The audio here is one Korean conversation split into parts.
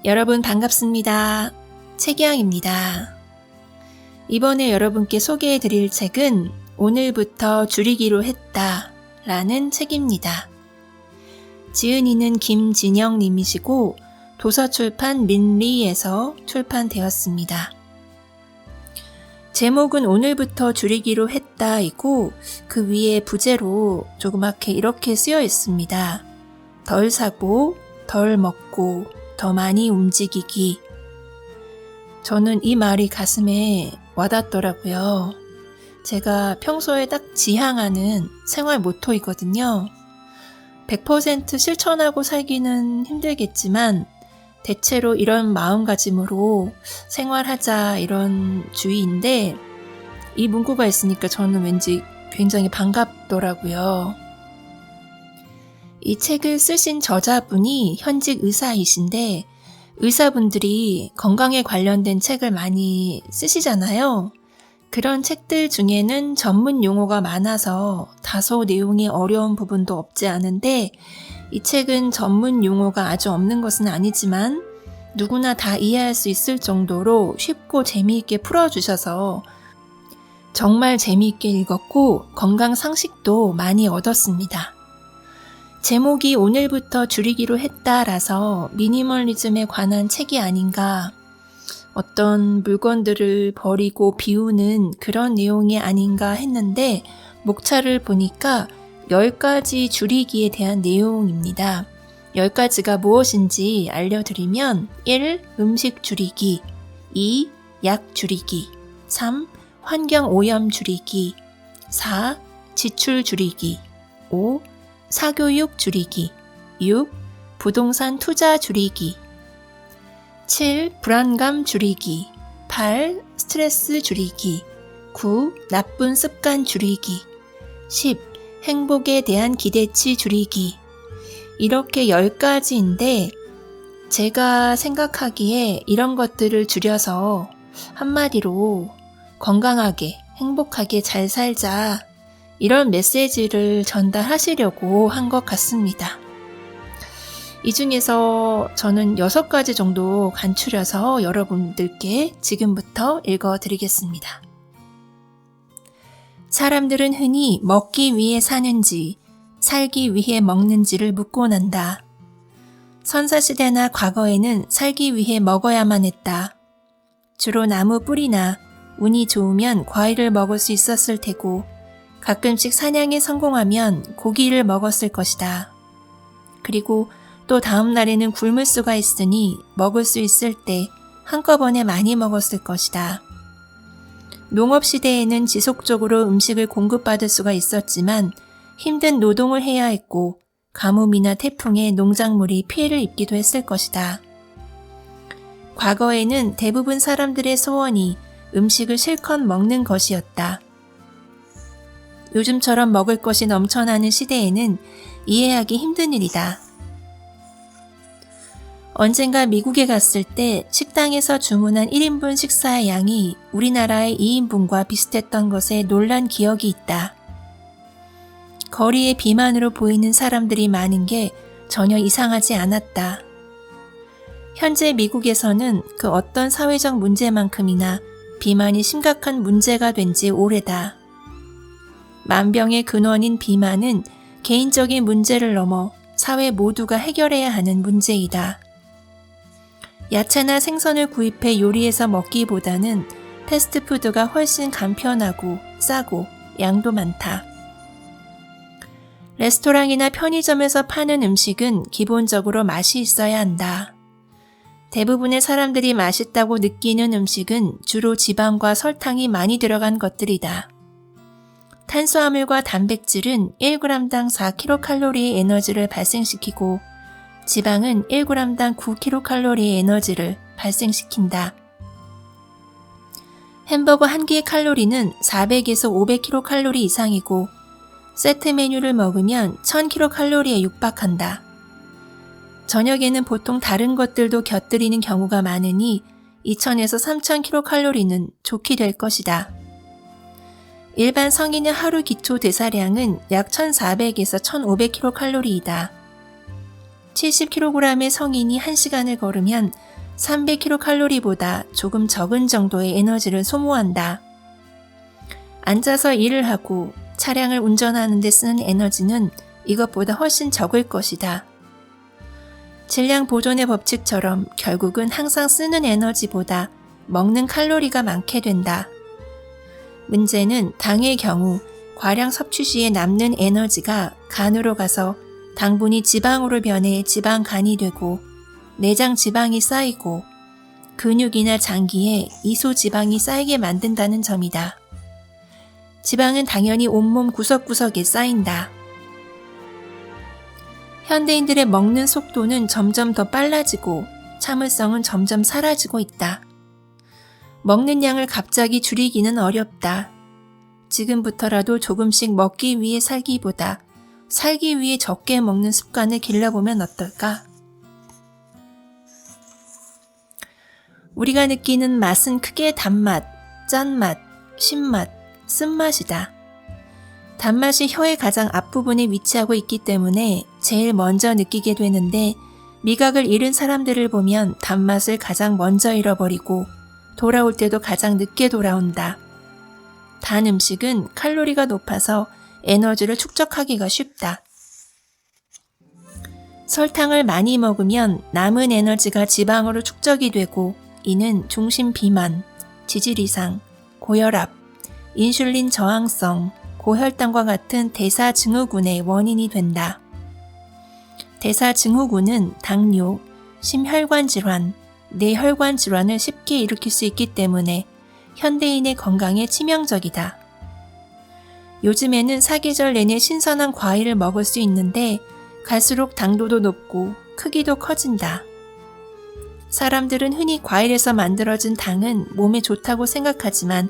여러분 반갑습니다. 최기영입니다. 이번에 여러분께 소개해 드릴 책은 오늘부터 줄이기로 했다 라는 책입니다. 지은이는 김진영 님이시고 도서출판 민리에서 출판되었습니다. 제목은 오늘부터 줄이기로 했다이고 그 위에 부제로 조그맣게 이렇게 쓰여 있습니다. 덜 사고, 덜 먹고, 더 많이 움직이기. 저는 이 말이 가슴에 와닿더라고요. 제가 평소에 딱 지향하는 생활 모토이거든요. 100% 실천하고 살기는 힘들겠지만 대체로 이런 마음가짐으로 생활하자 이런 주의인데 이 문구가 있으니까 저는 왠지 굉장히 반갑더라고요. 이 책을 쓰신 저자분이 현직 의사이신데 의사분들이 건강에 관련된 책을 많이 쓰시잖아요. 그런 책들 중에는 전문 용어가 많아서 다소 내용이 어려운 부분도 없지 않은데 이 책은 전문 용어가 아주 없는 것은 아니지만 누구나 다 이해할 수 있을 정도로 쉽고 재미있게 풀어주셔서 정말 재미있게 읽었고 건강 상식도 많이 얻었습니다. 제목이 오늘부터 줄이기로 했다라서 미니멀리즘에 관한 책이 아닌가, 어떤 물건들을 버리고 비우는 그런 내용이 아닌가 했는데 목차를 보니까 10가지 줄이기에 대한 내용입니다. 10가지가 무엇인지 알려드리면 1. 음식 줄이기 2. 약 줄이기 3. 환경 오염 줄이기 4. 지출 줄이기 5. 사교육 줄이기 6. 부동산 투자 줄이기 7. 불안감 줄이기 8. 스트레스 줄이기 9. 나쁜 습관 줄이기 10. 행복에 대한 기대치 줄이기. 이렇게 10가지인데 제가 생각하기에 이런 것들을 줄여서 한마디로 건강하게 행복하게 잘 살자 이런 메시지를 전달하시려고 한 것 같습니다. 이 중에서 저는 6가지 정도 간추려서 여러분들께 지금부터 읽어드리겠습니다. 사람들은 흔히 먹기 위해 사는지 살기 위해 먹는지를 묻곤 한다. 선사시대나 과거에는 살기 위해 먹어야만 했다. 주로 나무 뿌리나 운이 좋으면 과일을 먹을 수 있었을 테고 가끔씩 사냥에 성공하면 고기를 먹었을 것이다. 그리고 또 다음 날에는 굶을 수가 있으니 먹을 수 있을 때 한꺼번에 많이 먹었을 것이다. 농업시대에는 지속적으로 음식을 공급받을 수가 있었지만 힘든 노동을 해야 했고 가뭄이나 태풍에 농작물이 피해를 입기도 했을 것이다. 과거에는 대부분 사람들의 소원이 음식을 실컷 먹는 것이었다. 요즘처럼 먹을 것이 넘쳐나는 시대에는 이해하기 힘든 일이다. 언젠가 미국에 갔을 때 식당에서 주문한 1인분 식사의 양이 우리나라의 2인분과 비슷했던 것에 놀란 기억이 있다. 거리에 비만으로 보이는 사람들이 많은 게 전혀 이상하지 않았다. 현재 미국에서는 그 어떤 사회적 문제만큼이나 비만이 심각한 문제가 된 지 오래다. 만병의 근원인 비만은 개인적인 문제를 넘어 사회 모두가 해결해야 하는 문제이다. 야채나 생선을 구입해 요리해서 먹기보다는 패스트푸드가 훨씬 간편하고 싸고 양도 많다. 레스토랑이나 편의점에서 파는 음식은 기본적으로 맛이 있어야 한다. 대부분의 사람들이 맛있다고 느끼는 음식은 주로 지방과 설탕이 많이 들어간 것들이다. 탄수화물과 단백질은 1g당 4kcal의 에너지를 발생시키고 지방은 1g당 9kcal의 에너지를 발생시킨다. 햄버거 한 개의 칼로리는 400에서 500kcal 이상이고 세트 메뉴를 먹으면 1000kcal에 육박한다. 저녁에는 보통 다른 것들도 곁들이는 경우가 많으니 2000에서 3000kcal는 좋게 될 것이다. 일반 성인의 하루 기초 대사량은 약 1400에서 1500kcal이다. 70kg의 성인이 1시간을 걸으면 300kcal보다 조금 적은 정도의 에너지를 소모한다. 앉아서 일을 하고 차량을 운전하는 데 쓰는 에너지는 이것보다 훨씬 적을 것이다. 질량 보존의 법칙처럼 결국은 항상 쓰는 에너지보다 먹는 칼로리가 많게 된다. 문제는 당의 경우 과량 섭취 시에 남는 에너지가 간으로 가서 당분이 지방으로 변해 지방간이 되고 내장 지방이 쌓이고 근육이나 장기에 이소지방이 쌓이게 만든다는 점이다. 지방은 당연히 온몸 구석구석에 쌓인다. 현대인들의 먹는 속도는 점점 더 빨라지고 참을성은 점점 사라지고 있다. 먹는 양을 갑자기 줄이기는 어렵다. 지금부터라도 조금씩 먹기 위해 살기보다 살기 위해 적게 먹는 습관을 길러보면 어떨까? 우리가 느끼는 맛은 크게 단맛, 짠맛, 신맛, 쓴맛이다. 단맛이 혀의 가장 앞부분에 위치하고 있기 때문에 제일 먼저 느끼게 되는데 미각을 잃은 사람들을 보면 단맛을 가장 먼저 잃어버리고 돌아올 때도 가장 늦게 돌아온다. 단 음식은 칼로리가 높아서 에너지를 축적하기가 쉽다. 설탕을 많이 먹으면 남은 에너지가 지방으로 축적이 되고 이는 중심 비만, 지질 이상, 고혈압, 인슐린 저항성, 고혈당과 같은 대사증후군의 원인이 된다. 대사증후군은 당뇨, 심혈관 질환, 뇌혈관 질환을 쉽게 일으킬 수 있기 때문에 현대인의 건강에 치명적이다. 요즘에는 사계절 내내 신선한 과일을 먹을 수 있는데 갈수록 당도도 높고 크기도 커진다. 사람들은 흔히 과일에서 만들어진 당은 몸에 좋다고 생각하지만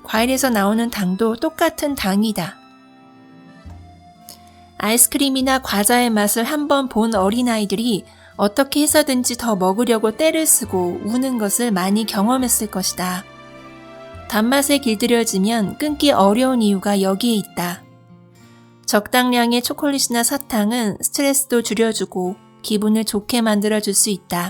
과일에서 나오는 당도 똑같은 당이다. 아이스크림이나 과자의 맛을 한번 본 어린아이들이 어떻게 해서든지 더 먹으려고 떼를 쓰고 우는 것을 많이 경험했을 것이다. 단맛에 길들여지면 끊기 어려운 이유가 여기에 있다. 적당량의 초콜릿이나 사탕은 스트레스도 줄여주고 기분을 좋게 만들어줄 수 있다.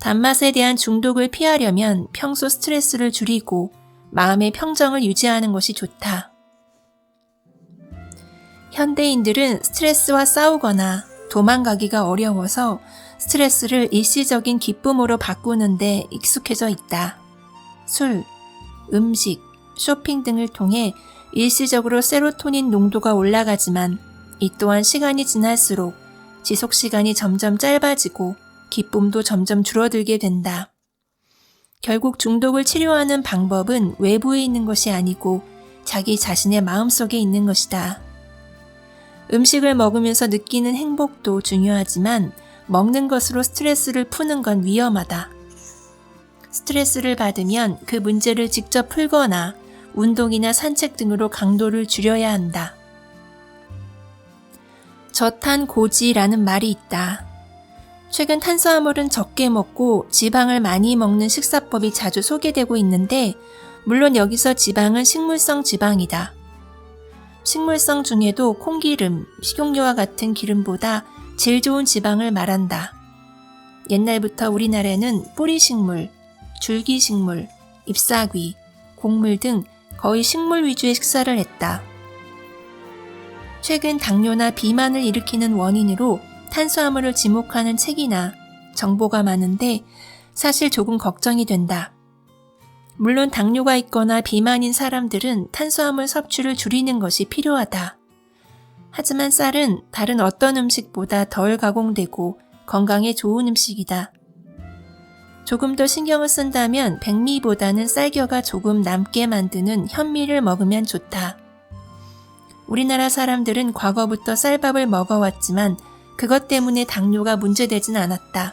단맛에 대한 중독을 피하려면 평소 스트레스를 줄이고 마음의 평정을 유지하는 것이 좋다. 현대인들은 스트레스와 싸우거나 도망가기가 어려워서 스트레스를 일시적인 기쁨으로 바꾸는데 익숙해져 있다. 술, 음식, 쇼핑 등을 통해 일시적으로 세로토닌 농도가 올라가지만 이 또한 시간이 지날수록 지속 시간이 점점 짧아지고 기쁨도 점점 줄어들게 된다. 결국 중독을 치료하는 방법은 외부에 있는 것이 아니고 자기 자신의 마음속에 있는 것이다. 음식을 먹으면서 느끼는 행복도 중요하지만 먹는 것으로 스트레스를 푸는 건 위험하다. 스트레스를 받으면 그 문제를 직접 풀거나 운동이나 산책 등으로 강도를 줄여야 한다. 저탄고지라는 말이 있다. 최근 탄수화물은 적게 먹고 지방을 많이 먹는 식사법이 자주 소개되고 있는데 물론 여기서 지방은 식물성 지방이다. 식물성 중에도 콩기름, 식용유와 같은 기름보다 제일 좋은 지방을 말한다. 옛날부터 우리나라에는 뿌리식물, 줄기식물, 잎사귀, 곡물 등 거의 식물 위주의 식사를 했다. 최근 당뇨나 비만을 일으키는 원인으로 탄수화물을 지목하는 책이나 정보가 많은데 사실 조금 걱정이 된다. 물론 당뇨가 있거나 비만인 사람들은 탄수화물 섭취를 줄이는 것이 필요하다. 하지만 쌀은 다른 어떤 음식보다 덜 가공되고 건강에 좋은 음식이다. 조금 더 신경을 쓴다면 백미보다는 쌀겨가 조금 남게 만드는 현미를 먹으면 좋다. 우리나라 사람들은 과거부터 쌀밥을 먹어왔지만 그것 때문에 당뇨가 문제되진 않았다.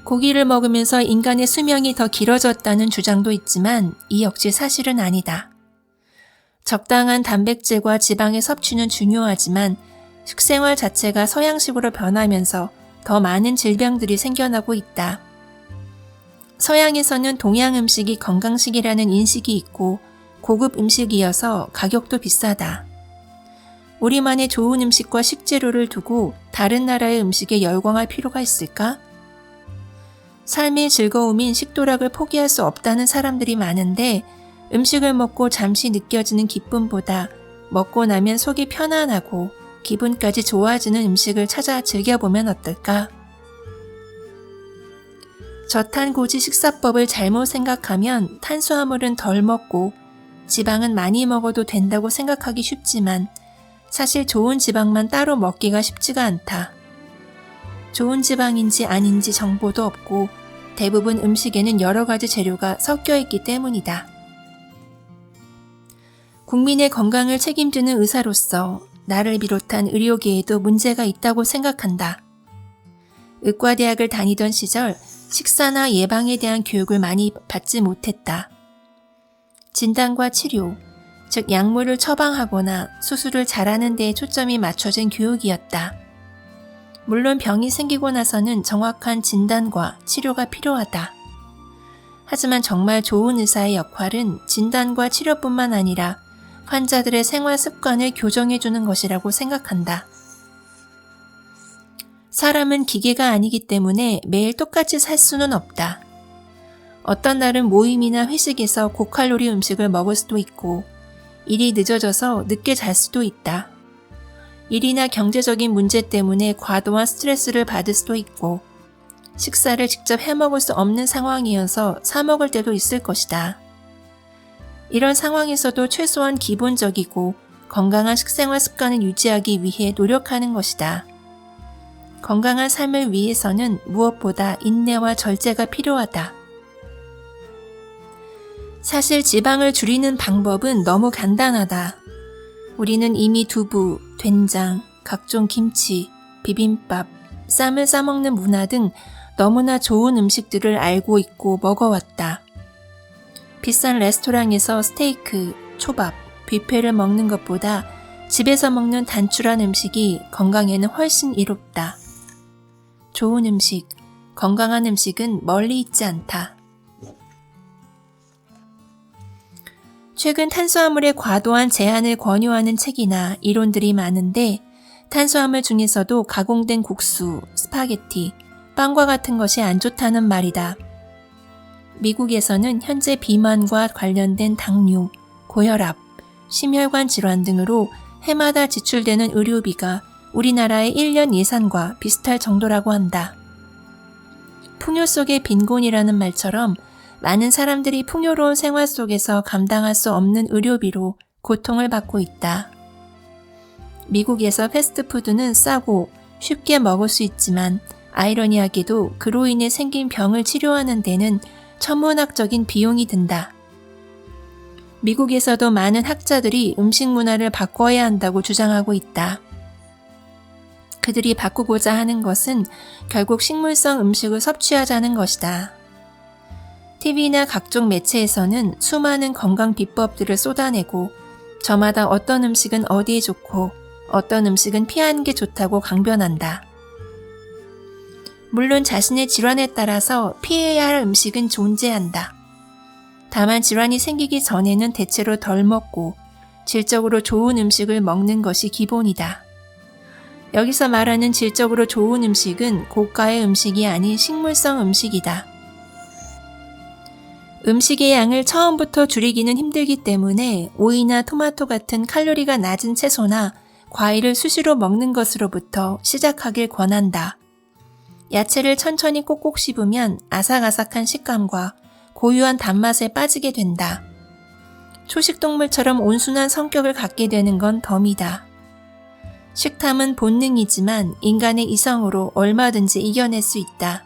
고기를 먹으면서 인간의 수명이 더 길어졌다는 주장도 있지만 이 역시 사실은 아니다. 적당한 단백질과 지방의 섭취는 중요하지만 식생활 자체가 서양식으로 변하면서 더 많은 질병들이 생겨나고 있다. 서양에서는 동양 음식이 건강식이라는 인식이 있고 고급 음식이어서 가격도 비싸다. 우리만의 좋은 음식과 식재료를 두고 다른 나라의 음식에 열광할 필요가 있을까? 삶의 즐거움인 식도락을 포기할 수 없다는 사람들이 많은데 음식을 먹고 잠시 느껴지는 기쁨보다 먹고 나면 속이 편안하고 기분까지 좋아지는 음식을 찾아 즐겨보면 어떨까? 저탄고지 식사법을 잘못 생각하면 탄수화물은 덜 먹고 지방은 많이 먹어도 된다고 생각하기 쉽지만 사실 좋은 지방만 따로 먹기가 쉽지가 않다. 좋은 지방인지 아닌지 정보도 없고 대부분 음식에는 여러 가지 재료가 섞여 있기 때문이다. 국민의 건강을 책임지는 의사로서 나를 비롯한 의료계에도 문제가 있다고 생각한다. 의과대학을 다니던 시절 식사나 예방에 대한 교육을 많이 받지 못했다. 진단과 치료, 즉 약물을 처방하거나 수술을 잘하는 데에 초점이 맞춰진 교육이었다. 물론 병이 생기고 나서는 정확한 진단과 치료가 필요하다. 하지만 정말 좋은 의사의 역할은 진단과 치료뿐만 아니라 환자들의 생활 습관을 교정해주는 것이라고 생각한다. 사람은 기계가 아니기 때문에 매일 똑같이 살 수는 없다. 어떤 날은 모임이나 회식에서 고칼로리 음식을 먹을 수도 있고 일이 늦어져서 늦게 잘 수도 있다. 일이나 경제적인 문제 때문에 과도한 스트레스를 받을 수도 있고 식사를 직접 해먹을 수 없는 상황이어서 사 먹을 때도 있을 것이다. 이런 상황에서도 최소한 기본적이고 건강한 식생활 습관을 유지하기 위해 노력하는 것이다. 건강한 삶을 위해서는 무엇보다 인내와 절제가 필요하다. 사실 지방을 줄이는 방법은 너무 간단하다. 우리는 이미 두부, 된장, 각종 김치, 비빔밥, 쌈을 싸먹는 문화 등 너무나 좋은 음식들을 알고 있고 먹어왔다. 비싼 레스토랑에서 스테이크, 초밥, 뷔페를 먹는 것보다 집에서 먹는 단출한 음식이 건강에는 훨씬 이롭다. 좋은 음식, 건강한 음식은 멀리 있지 않다. 최근 탄수화물의 과도한 제한을 권유하는 책이나 이론들이 많은데 탄수화물 중에서도 가공된 국수, 스파게티, 빵과 같은 것이 안 좋다는 말이다. 미국에서는 현재 비만과 관련된 당뇨, 고혈압, 심혈관 질환 등으로 해마다 지출되는 의료비가 우리나라의 1년 예산과 비슷할 정도라고 한다. 풍요 속의 빈곤이라는 말처럼 많은 사람들이 풍요로운 생활 속에서 감당할 수 없는 의료비로 고통을 받고 있다. 미국에서 패스트푸드는 싸고 쉽게 먹을 수 있지만 아이러니하게도 그로 인해 생긴 병을 치료하는 데는 천문학적인 비용이 든다. 미국에서도 많은 학자들이 음식 문화를 바꿔야 한다고 주장하고 있다. 그들이 바꾸고자 하는 것은 결국 식물성 음식을 섭취하자는 것이다. TV나 각종 매체에서는 수많은 건강 비법들을 쏟아내고 저마다 어떤 음식은 어디에 좋고 어떤 음식은 피하는 게 좋다고 강변한다. 물론 자신의 질환에 따라서 피해야 할 음식은 존재한다. 다만 질환이 생기기 전에는 대체로 덜 먹고 질적으로 좋은 음식을 먹는 것이 기본이다. 여기서 말하는 질적으로 좋은 음식은 고가의 음식이 아닌 식물성 음식이다. 음식의 양을 처음부터 줄이기는 힘들기 때문에 오이나 토마토 같은 칼로리가 낮은 채소나 과일을 수시로 먹는 것으로부터 시작하길 권한다. 야채를 천천히 꼭꼭 씹으면 아삭아삭한 식감과 고유한 단맛에 빠지게 된다. 초식동물처럼 온순한 성격을 갖게 되는 건 덤이다. 식탐은 본능이지만 인간의 이성으로 얼마든지 이겨낼 수 있다.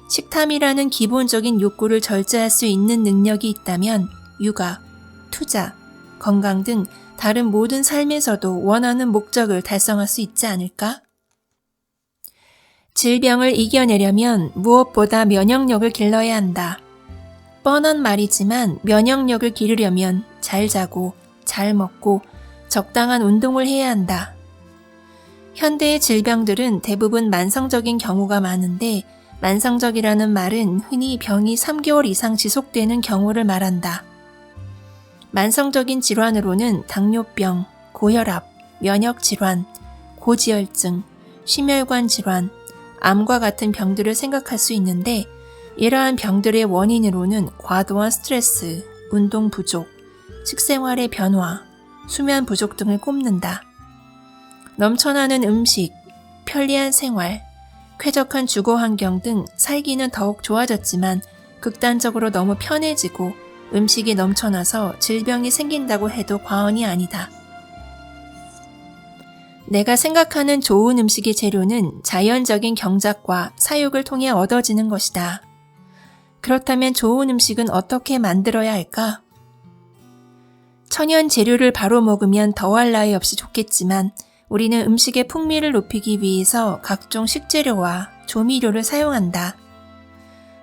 식탐이라는 기본적인 욕구를 절제할 수 있는 능력이 있다면 육아, 투자, 건강 등 다른 모든 삶에서도 원하는 목적을 달성할 수 있지 않을까? 질병을 이겨내려면 무엇보다 면역력을 길러야 한다. 뻔한 말이지만 면역력을 기르려면 잘 자고, 잘 먹고, 적당한 운동을 해야 한다. 현대의 질병들은 대부분 만성적인 경우가 많은데 만성적이라는 말은 흔히 병이 3개월 이상 지속되는 경우를 말한다. 만성적인 질환으로는 당뇨병, 고혈압, 면역질환, 고지혈증, 심혈관 질환, 암과 같은 병들을 생각할 수 있는데 이러한 병들의 원인으로는 과도한 스트레스, 운동 부족, 식생활의 변화, 수면 부족 등을 꼽는다. 넘쳐나는 음식, 편리한 생활, 쾌적한 주거 환경 등 살기는 더욱 좋아졌지만 극단적으로 너무 편해지고 음식이 넘쳐나서 질병이 생긴다고 해도 과언이 아니다. 내가 생각하는 좋은 음식의 재료는 자연적인 경작과 사육을 통해 얻어지는 것이다. 그렇다면 좋은 음식은 어떻게 만들어야 할까? 천연 재료를 바로 먹으면 더할 나위 없이 좋겠지만 우리는 음식의 풍미를 높이기 위해서 각종 식재료와 조미료를 사용한다.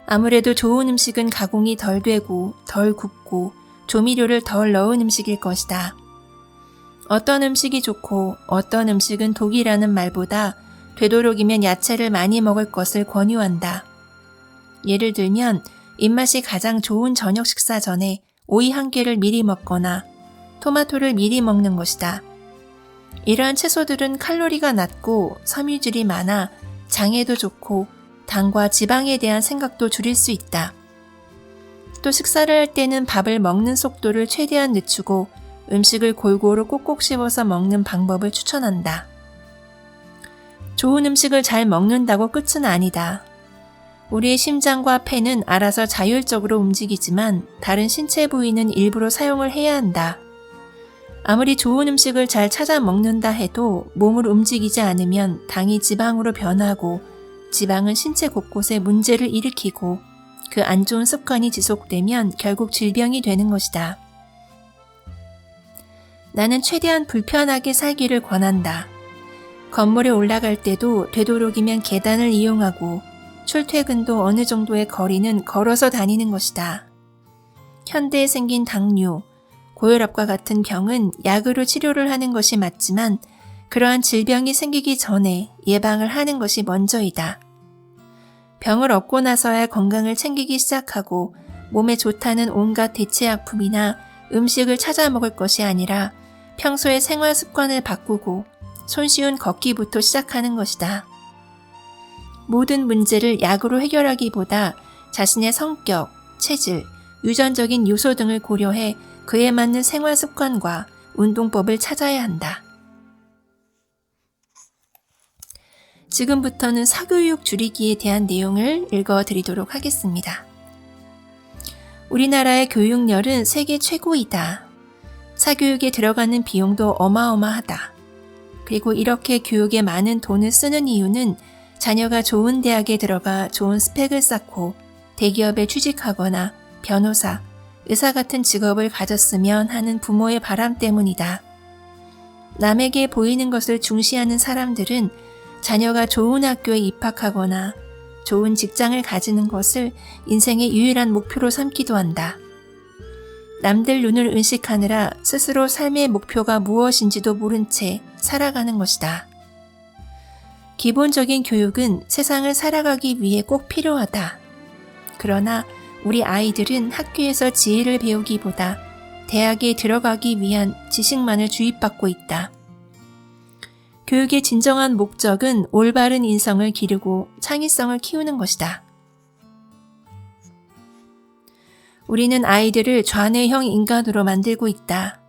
아무래도 좋은 음식은 가공이 덜 되고 덜 굽고 조미료를 덜 넣은 음식일 것이다. 어떤 음식이 좋고 어떤 음식은 독이라는 말보다 되도록이면 야채를 많이 먹을 것을 권유한다. 예를 들면 입맛이 가장 좋은 저녁 식사 전에 오이 한 개를 미리 먹거나 토마토를 미리 먹는 것이다. 이러한 채소들은 칼로리가 낮고 섬유질이 많아 장에도 좋고 당과 지방에 대한 생각도 줄일 수 있다. 또 식사를 할 때는 밥을 먹는 속도를 최대한 늦추고 음식을 골고루 꼭꼭 씹어서 먹는 방법을 추천한다. 좋은 음식을 잘 먹는다고 끝은 아니다. 우리의 심장과 폐는 알아서 자율적으로 움직이지만 다른 신체 부위는 일부러 사용을 해야 한다. 아무리 좋은 음식을 잘 찾아 먹는다 해도 몸을 움직이지 않으면 당이 지방으로 변하고 지방은 신체 곳곳에 문제를 일으키고 그 안 좋은 습관이 지속되면 결국 질병이 되는 것이다. 나는 최대한 불편하게 살기를 권한다. 건물에 올라갈 때도 되도록이면 계단을 이용하고 출퇴근도 어느 정도의 거리는 걸어서 다니는 것이다. 현대에 생긴 당뇨, 고혈압과 같은 병은 약으로 치료를 하는 것이 맞지만 그러한 질병이 생기기 전에 예방을 하는 것이 먼저이다. 병을 얻고 나서야 건강을 챙기기 시작하고 몸에 좋다는 온갖 대체약품이나 음식을 찾아 먹을 것이 아니라 평소의 생활 습관을 바꾸고 손쉬운 걷기부터 시작하는 것이다. 모든 문제를 약으로 해결하기보다 자신의 성격, 체질, 유전적인 요소 등을 고려해 그에 맞는 생활 습관과 운동법을 찾아야 한다. 지금부터는 사교육 줄이기에 대한 내용을 읽어드리도록 하겠습니다. 우리나라의 교육열은 세계 최고이다. 사교육에 들어가는 비용도 어마어마하다. 그리고 이렇게 교육에 많은 돈을 쓰는 이유는 자녀가 좋은 대학에 들어가 좋은 스펙을 쌓고 대기업에 취직하거나 변호사, 의사 같은 직업을 가졌으면 하는 부모의 바람 때문이다. 남에게 보이는 것을 중시하는 사람들은 자녀가 좋은 학교에 입학하거나 좋은 직장을 가지는 것을 인생의 유일한 목표로 삼기도 한다. 남들 눈을 은식하느라 스스로 삶의 목표가 무엇인지도 모른 채 살아가는 것이다. 기본적인 교육은 세상을 살아가기 위해 꼭 필요하다. 그러나 우리 아이들은 학교에서 지혜를 배우기보다 대학에 들어가기 위한 지식만을 주입받고 있다. 교육의 진정한 목적은 올바른 인성을 기르고 창의성을 키우는 것이다. 우리는 아이들을 좌뇌형 인간으로 만들고 있다.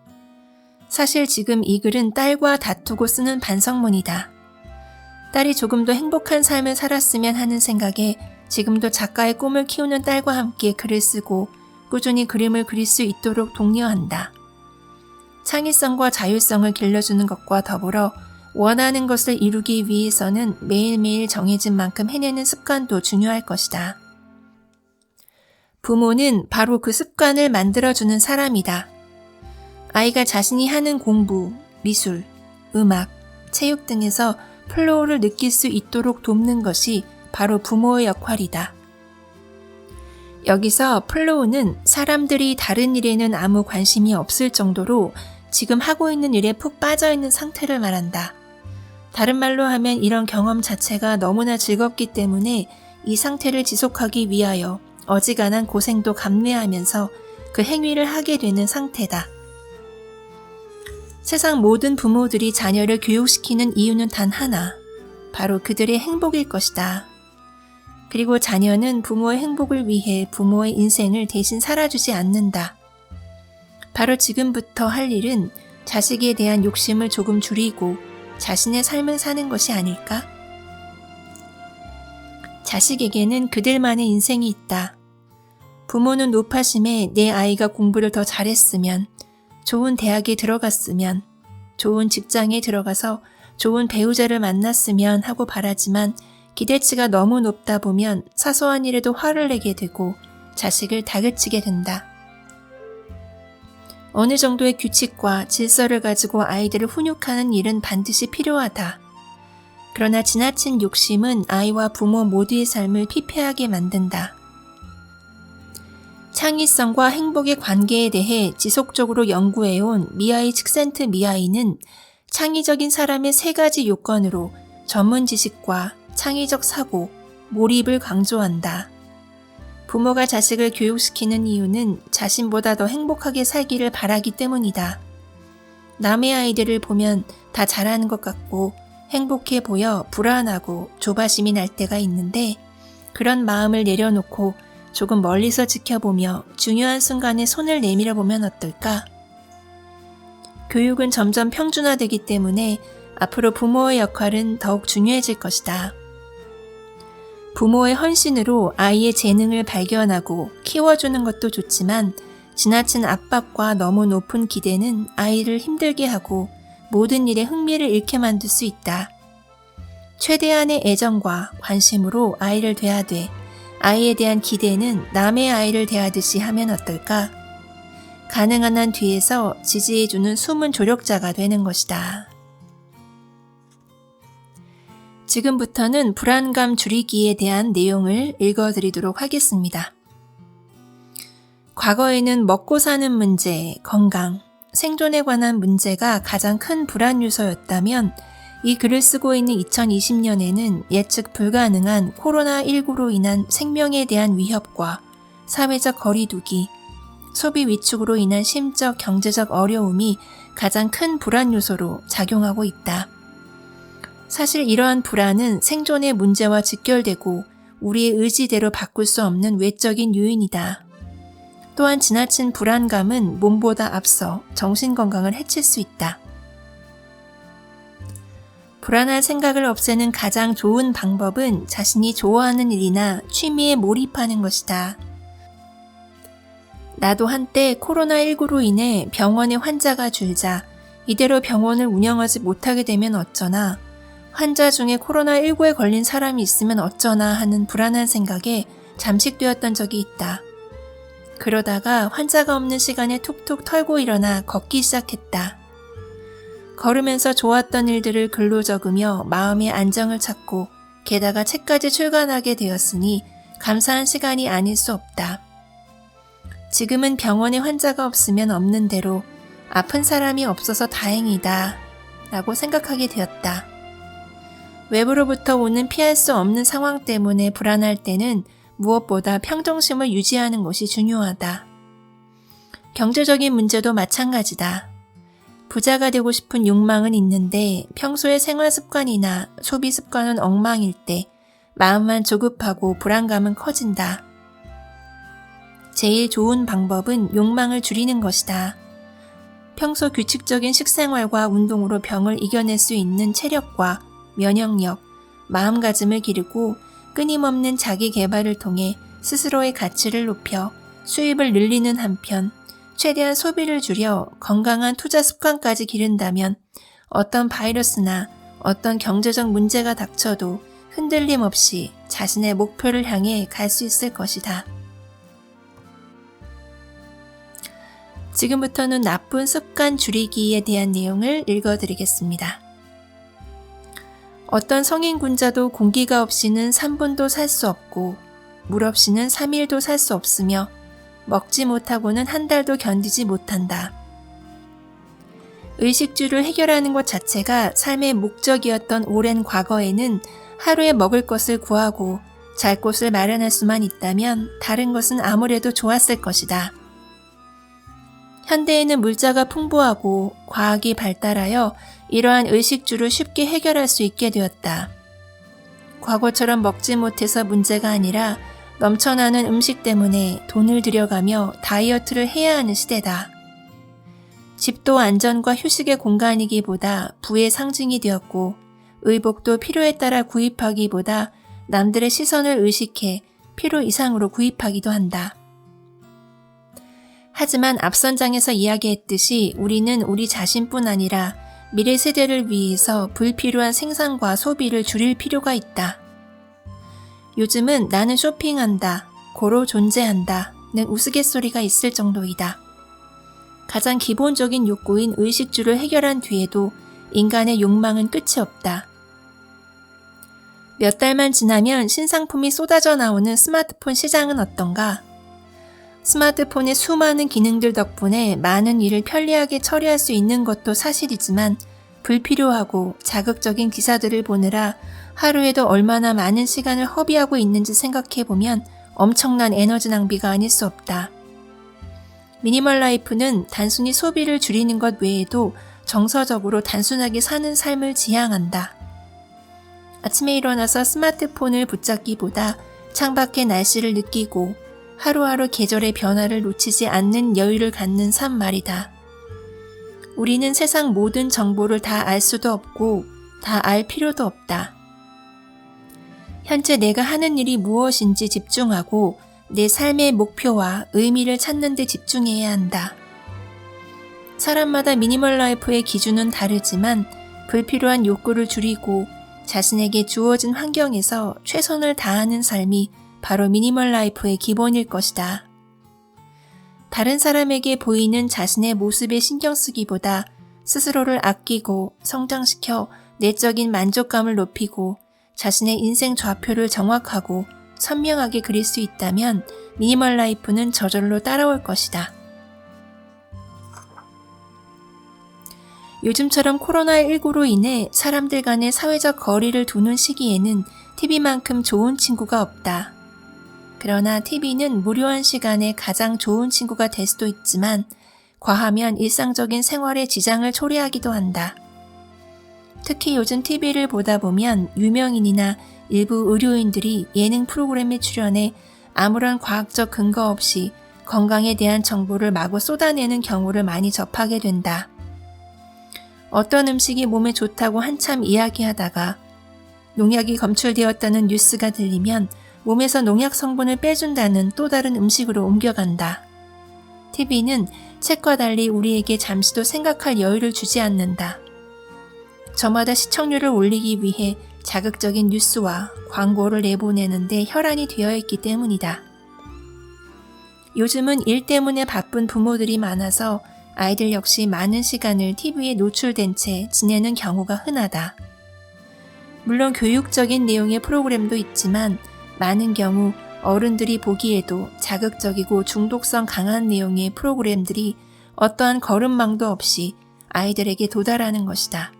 사실 지금 이 글은 딸과 다투고 쓰는 반성문이다. 딸이 조금 더 행복한 삶을 살았으면 하는 생각에 지금도 작가의 꿈을 키우는 딸과 함께 글을 쓰고 꾸준히 그림을 그릴 수 있도록 독려한다. 창의성과 자율성을 길러주는 것과 더불어 원하는 것을 이루기 위해서는 매일매일 정해진 만큼 해내는 습관도 중요할 것이다. 부모는 바로 그 습관을 만들어주는 사람이다. 아이가 자신이 하는 공부, 미술, 음악, 체육 등에서 플로우를 느낄 수 있도록 돕는 것이 바로 부모의 역할이다. 여기서 플로우는 사람들이 다른 일에는 아무 관심이 없을 정도로 지금 하고 있는 일에 푹 빠져있는 상태를 말한다. 다른 말로 하면 이런 경험 자체가 너무나 즐겁기 때문에 이 상태를 지속하기 위하여 어지간한 고생도 감내하면서 그 행위를 하게 되는 상태다. 세상 모든 부모들이 자녀를 교육시키는 이유는 단 하나, 바로 그들의 행복일 것이다. 그리고 자녀는 부모의 행복을 위해 부모의 인생을 대신 살아주지 않는다. 바로 지금부터 할 일은 자식에 대한 욕심을 조금 줄이고 자신의 삶을 사는 것이 아닐까? 자식에게는 그들만의 인생이 있다. 부모는 노파심에 내 아이가 공부를 더 잘했으면, 좋은 대학에 들어갔으면, 좋은 직장에 들어가서 좋은 배우자를 만났으면 하고 바라지만 기대치가 너무 높다 보면 사소한 일에도 화를 내게 되고 자식을 다그치게 된다. 어느 정도의 규칙과 질서를 가지고 아이들을 훈육하는 일은 반드시 필요하다. 그러나 지나친 욕심은 아이와 부모 모두의 삶을 피폐하게 만든다. 창의성과 행복의 관계에 대해 지속적으로 연구해온 미하이 칙센트미하이는 창의적인 사람의 3가지 요건으로 전문 지식과 창의적 사고, 몰입을 강조한다. 부모가 자식을 교육시키는 이유는 자신보다 더 행복하게 살기를 바라기 때문이다. 남의 아이들을 보면 다 잘하는 것 같고 행복해 보여 불안하고 조바심이 날 때가 있는데, 그런 마음을 내려놓고 조금 멀리서 지켜보며 중요한 순간에 손을 내밀어 보면 어떨까? 교육은 점점 평준화되기 때문에 앞으로 부모의 역할은 더욱 중요해질 것이다. 부모의 헌신으로 아이의 재능을 발견하고 키워주는 것도 좋지만 지나친 압박과 너무 높은 기대는 아이를 힘들게 하고 모든 일에 흥미를 잃게 만들 수 있다. 최대한의 애정과 관심으로 아이를 대하되 아이에 대한 기대는 남의 아이를 대하듯이 하면 어떨까? 가능한 한 뒤에서 지지해주는 숨은 조력자가 되는 것이다. 지금부터는 불안감 줄이기에 대한 내용을 읽어드리도록 하겠습니다. 과거에는 먹고 사는 문제, 건강, 생존에 관한 문제가 가장 큰 불안 요소였다면 이 글을 쓰고 있는 2020년에는 예측 불가능한 코로나19로 인한 생명에 대한 위협과 사회적 거리두기, 소비 위축으로 인한 심적, 경제적 어려움이 가장 큰 불안 요소로 작용하고 있다. 사실 이러한 불안은 생존의 문제와 직결되고 우리의 의지대로 바꿀 수 없는 외적인 요인이다. 또한 지나친 불안감은 몸보다 앞서 정신건강을 해칠 수 있다. 불안한 생각을 없애는 가장 좋은 방법은 자신이 좋아하는 일이나 취미에 몰입하는 것이다. 나도 한때 코로나19로 인해 병원에 환자가 줄자 이대로 병원을 운영하지 못하게 되면 어쩌나, 환자 중에 코로나19에 걸린 사람이 있으면 어쩌나 하는 불안한 생각에 잠식되었던 적이 있다. 그러다가 환자가 없는 시간에 툭툭 털고 일어나 걷기 시작했다. 걸으면서 좋았던 일들을 글로 적으며 마음의 안정을 찾고 게다가 책까지 출간하게 되었으니 감사한 시간이 아닐 수 없다. 지금은 병원에 환자가 없으면 없는 대로 아픈 사람이 없어서 다행이다 라고 생각하게 되었다. 외부로부터 오는 피할 수 없는 상황 때문에 불안할 때는 무엇보다 평정심을 유지하는 것이 중요하다. 경제적인 문제도 마찬가지다. 부자가 되고 싶은 욕망은 있는데 평소의 생활 습관이나 소비 습관은 엉망일 때 마음만 조급하고 불안감은 커진다. 제일 좋은 방법은 욕망을 줄이는 것이다. 평소 규칙적인 식생활과 운동으로 병을 이겨낼 수 있는 체력과 면역력, 마음가짐을 기르고 끊임없는 자기 개발을 통해 스스로의 가치를 높여 수입을 늘리는 한편 최대한 소비를 줄여 건강한 투자 습관까지 기른다면 어떤 바이러스나 어떤 경제적 문제가 닥쳐도 흔들림 없이 자신의 목표를 향해 갈 수 있을 것이다. 지금부터는 나쁜 습관 줄이기에 대한 내용을 읽어드리겠습니다. 어떤 성인군자도 공기가 없이는 3분도 살 수 없고 물 없이는 3일도 살 수 없으며 먹지 못하고는 한 달도 견디지 못한다. 의식주를 해결하는 것 자체가 삶의 목적이었던 오랜 과거에는 하루에 먹을 것을 구하고 잘 곳을 마련할 수만 있다면 다른 것은 아무래도 좋았을 것이다. 현대에는 물자가 풍부하고 과학이 발달하여 이러한 의식주를 쉽게 해결할 수 있게 되었다. 과거처럼 먹지 못해서 문제가 아니라 넘쳐나는 음식 때문에 돈을 들여가며 다이어트를 해야 하는 시대다. 집도 안전과 휴식의 공간이기보다 부의 상징이 되었고, 의복도 필요에 따라 구입하기보다 남들의 시선을 의식해 필요 이상으로 구입하기도 한다. 하지만 앞선 장에서 이야기했듯이 우리는 우리 자신뿐 아니라 미래 세대를 위해서 불필요한 생산과 소비를 줄일 필요가 있다. 요즘은 나는 쇼핑한다, 고로 존재한다는 우스갯소리가 있을 정도이다. 가장 기본적인 욕구인 의식주를 해결한 뒤에도 인간의 욕망은 끝이 없다. 몇 달만 지나면 신상품이 쏟아져 나오는 스마트폰 시장은 어떤가? 스마트폰의 수많은 기능들 덕분에 많은 일을 편리하게 처리할 수 있는 것도 사실이지만 불필요하고 자극적인 기사들을 보느라 하루에도 얼마나 많은 시간을 허비하고 있는지 생각해보면 엄청난 에너지 낭비가 아닐 수 없다. 미니멀 라이프는 단순히 소비를 줄이는 것 외에도 정서적으로 단순하게 사는 삶을 지향한다. 아침에 일어나서 스마트폰을 붙잡기보다 창밖의 날씨를 느끼고 하루하루 계절의 변화를 놓치지 않는 여유를 갖는 삶 말이다. 우리는 세상 모든 정보를 다 알 수도 없고 다 알 필요도 없다. 현재 내가 하는 일이 무엇인지 집중하고 내 삶의 목표와 의미를 찾는 데 집중해야 한다. 사람마다 미니멀 라이프의 기준은 다르지만 불필요한 욕구를 줄이고 자신에게 주어진 환경에서 최선을 다하는 삶이 바로 미니멀 라이프의 기본일 것이다. 다른 사람에게 보이는 자신의 모습에 신경 쓰기보다 스스로를 아끼고 성장시켜 내적인 만족감을 높이고 자신의 인생 좌표를 정확하고 선명하게 그릴 수 있다면 미니멀 라이프는 저절로 따라올 것이다. 요즘처럼 코로나19로 인해 사람들 간의 사회적 거리를 두는 시기에는 TV만큼 좋은 친구가 없다. 그러나 TV는 무료한 시간에 가장 좋은 친구가 될 수도 있지만 과하면 일상적인 생활에 지장을 초래하기도 한다. 특히 요즘 TV를 보다 보면 유명인이나 일부 의료인들이 예능 프로그램에 출연해 아무런 과학적 근거 없이 건강에 대한 정보를 마구 쏟아내는 경우를 많이 접하게 된다. 어떤 음식이 몸에 좋다고 한참 이야기하다가 농약이 검출되었다는 뉴스가 들리면 몸에서 농약 성분을 빼준다는 또 다른 음식으로 옮겨간다. TV는 책과 달리 우리에게 잠시도 생각할 여유를 주지 않는다. 저마다 시청률을 올리기 위해 자극적인 뉴스와 광고를 내보내는데 혈안이 되어 있기 때문이다. 요즘은 일 때문에 바쁜 부모들이 많아서 아이들 역시 많은 시간을 TV에 노출된 채 지내는 경우가 흔하다. 물론 교육적인 내용의 프로그램도 있지만 많은 경우 어른들이 보기에도 자극적이고 중독성 강한 내용의 프로그램들이 어떠한 거름망도 없이 아이들에게 도달하는 것이다.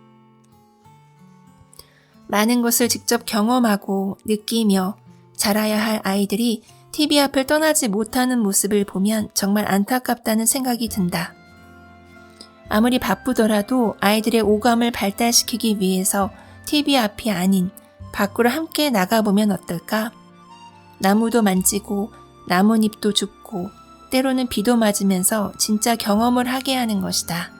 많은 것을 직접 경험하고 느끼며 자라야 할 아이들이 TV 앞을 떠나지 못하는 모습을 보면 정말 안타깝다는 생각이 든다. 아무리 바쁘더라도 아이들의 오감을 발달시키기 위해서 TV 앞이 아닌 밖으로 함께 나가보면 어떨까? 나무도 만지고 나뭇잎도 줍고 때로는 비도 맞으면서 진짜 경험을 하게 하는 것이다.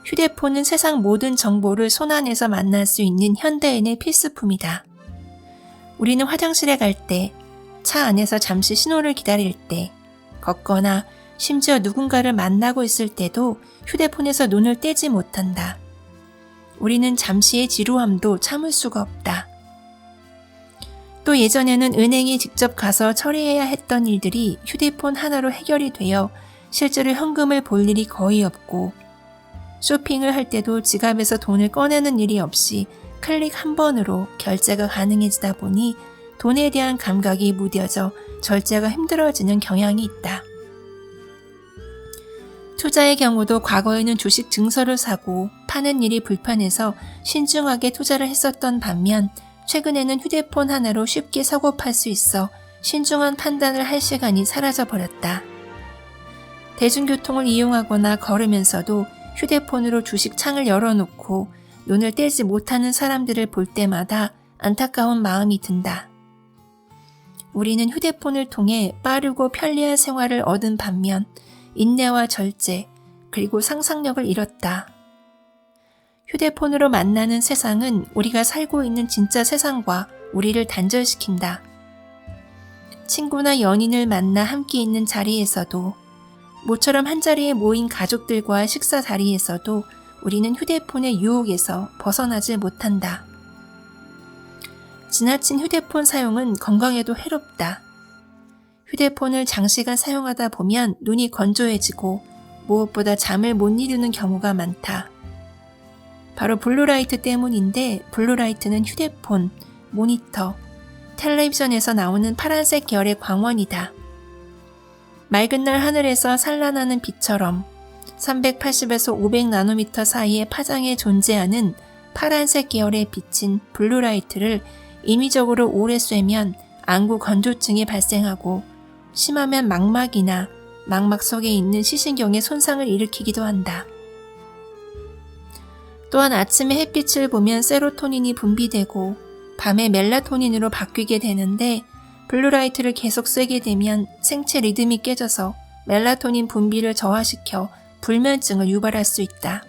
휴대폰은 세상 모든 정보를 손안에서 만날 수 있는 현대인의 필수품이다. 우리는 화장실에 갈 때, 차 안에서 잠시 신호를 기다릴 때, 걷거나 심지어 누군가를 만나고 있을 때도 휴대폰에서 눈을 떼지 못한다. 우리는 잠시의 지루함도 참을 수가 없다. 또 예전에는 은행에 직접 가서 처리해야 했던 일들이 휴대폰 하나로 해결이 되어 실제로 현금을 볼 일이 거의 없고 쇼핑을 할 때도 지갑에서 돈을 꺼내는 일이 없이 클릭 한 번으로 결제가 가능해지다 보니 돈에 대한 감각이 무뎌져 절제가 힘들어지는 경향이 있다. 투자의 경우도 과거에는 주식 증서를 사고 파는 일이 불편해서 신중하게 투자를 했었던 반면 최근에는 휴대폰 하나로 쉽게 사고 팔 수 있어 신중한 판단을 할 시간이 사라져버렸다. 대중교통을 이용하거나 걸으면서도 휴대폰으로 주식 창을 열어놓고 눈을 떼지 못하는 사람들을 볼 때마다 안타까운 마음이 든다. 우리는 휴대폰을 통해 빠르고 편리한 생활을 얻은 반면 인내와 절제, 그리고 상상력을 잃었다. 휴대폰으로 만나는 세상은 우리가 살고 있는 진짜 세상과 우리를 단절시킨다. 친구나 연인을 만나 함께 있는 자리에서도, 모처럼 한자리에 모인 가족들과의 식사 자리에서도 우리는 휴대폰의 유혹에서 벗어나지 못한다. 지나친 휴대폰 사용은 건강에도 해롭다. 휴대폰을 장시간 사용하다 보면 눈이 건조해지고 무엇보다 잠을 못 이루는 경우가 많다. 바로 블루라이트 때문인데, 블루라이트는 휴대폰, 모니터, 텔레비전에서 나오는 파란색 계열의 광원이다. 맑은 날 하늘에서 산란하는 빛처럼 380에서 500나노미터 사이의 파장에 존재하는 파란색 계열의 빛인 블루라이트를 인위적으로 오래 쐬면 안구 건조증이 발생하고 심하면 망막이나 망막 속에 있는 시신경에 손상을 일으키기도 한다. 또한 아침에 햇빛을 보면 세로토닌이 분비되고 밤에 멜라토닌으로 바뀌게 되는데, 블루라이트를 계속 쐬게 되면 생체 리듬이 깨져서 멜라토닌 분비를 저하시켜 불면증을 유발할 수 있다.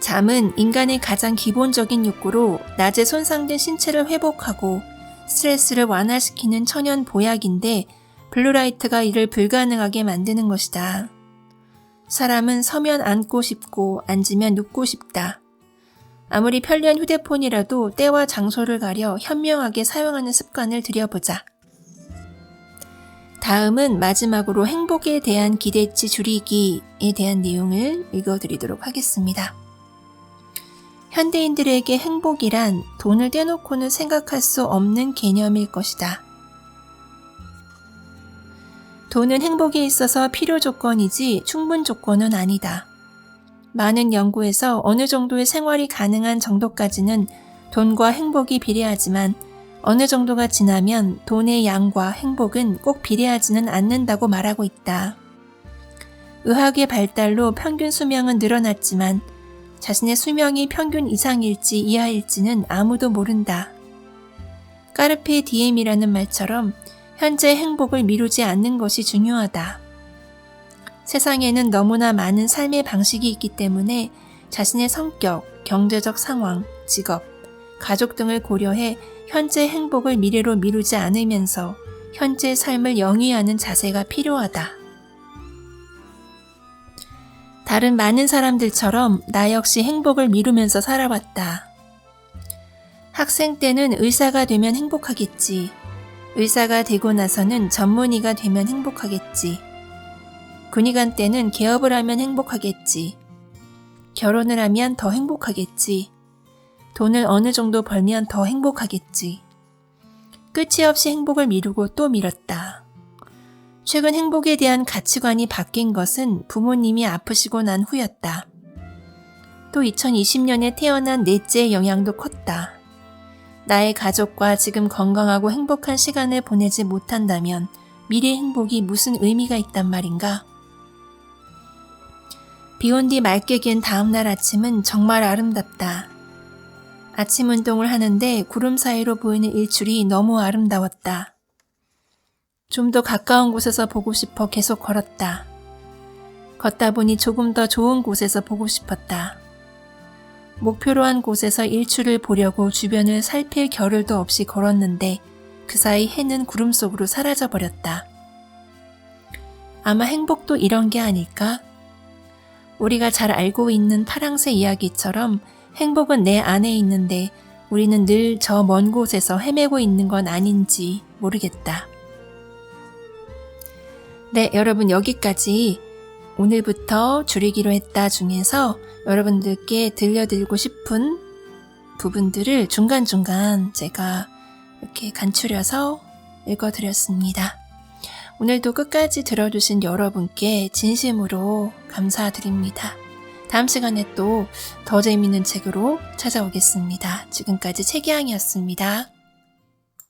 잠은 인간의 가장 기본적인 욕구로 낮에 손상된 신체를 회복하고 스트레스를 완화시키는 천연 보약인데, 블루라이트가 이를 불가능하게 만드는 것이다. 사람은 서면 앉고 싶고 앉으면 눕고 싶다. 아무리 편리한 휴대폰이라도 때와 장소를 가려 현명하게 사용하는 습관을 들여보자. 다음은 마지막으로 행복에 대한 기대치 줄이기에 대한 내용을 읽어드리도록 하겠습니다. 현대인들에게 행복이란 돈을 떼놓고는 생각할 수 없는 개념일 것이다. 돈은 행복에 있어서 필요 조건이지 충분 조건은 아니다. 많은 연구에서 어느 정도의 생활이 가능한 정도까지는 돈과 행복이 비례하지만 어느 정도가 지나면 돈의 양과 행복은 꼭 비례하지는 않는다고 말하고 있다. 의학의 발달로 평균 수명은 늘어났지만 자신의 수명이 평균 이상일지 이하일지는 아무도 모른다. 까르페 디엠이라는 말처럼 현재 행복을 미루지 않는 것이 중요하다. 세상에는 너무나 많은 삶의 방식이 있기 때문에 자신의 성격, 경제적 상황, 직업, 가족 등을 고려해 현재 행복을 미래로 미루지 않으면서 현재 삶을 영위하는 자세가 필요하다. 다른 많은 사람들처럼 나 역시 행복을 미루면서 살아왔다. 학생 때는 의사가 되면 행복하겠지. 의사가 되고 나서는 전문의가 되면 행복하겠지. 군의관 때는 개업을 하면 행복하겠지. 결혼을 하면 더 행복하겠지. 돈을 어느 정도 벌면 더 행복하겠지. 끝이 없이 행복을 미루고 또 미뤘다. 최근 행복에 대한 가치관이 바뀐 것은 부모님이 아프시고 난 후였다. 또 2020년에 태어난 넷째의 영향도 컸다. 나의 가족과 지금 건강하고 행복한 시간을 보내지 못한다면 미래 행복이 무슨 의미가 있단 말인가? 비온 뒤 맑게 갠 다음날 아침은 정말 아름답다. 아침 운동을 하는데 구름 사이로 보이는 일출이 너무 아름다웠다. 좀 더 가까운 곳에서 보고 싶어 계속 걸었다. 걷다 보니 조금 더 좋은 곳에서 보고 싶었다. 목표로 한 곳에서 일출을 보려고 주변을 살필 겨를도 없이 걸었는데 그 사이 해는 구름 속으로 사라져버렸다. 아마 행복도 이런 게 아닐까? 우리가 잘 알고 있는 파랑새 이야기처럼 행복은 내 안에 있는데 우리는 늘 저 먼 곳에서 헤매고 있는 건 아닌지 모르겠다. 네, 여러분 여기까지 오늘부터 줄이기로 했다 중에서 여러분들께 들려드리고 싶은 부분들을 중간중간 제가 이렇게 간추려서 읽어드렸습니다. 오늘도 끝까지 들어주신 여러분께 진심으로 감사드립니다. 다음 시간에 또 더 재미있는 책으로 찾아오겠습니다. 지금까지 책이양이었습니다.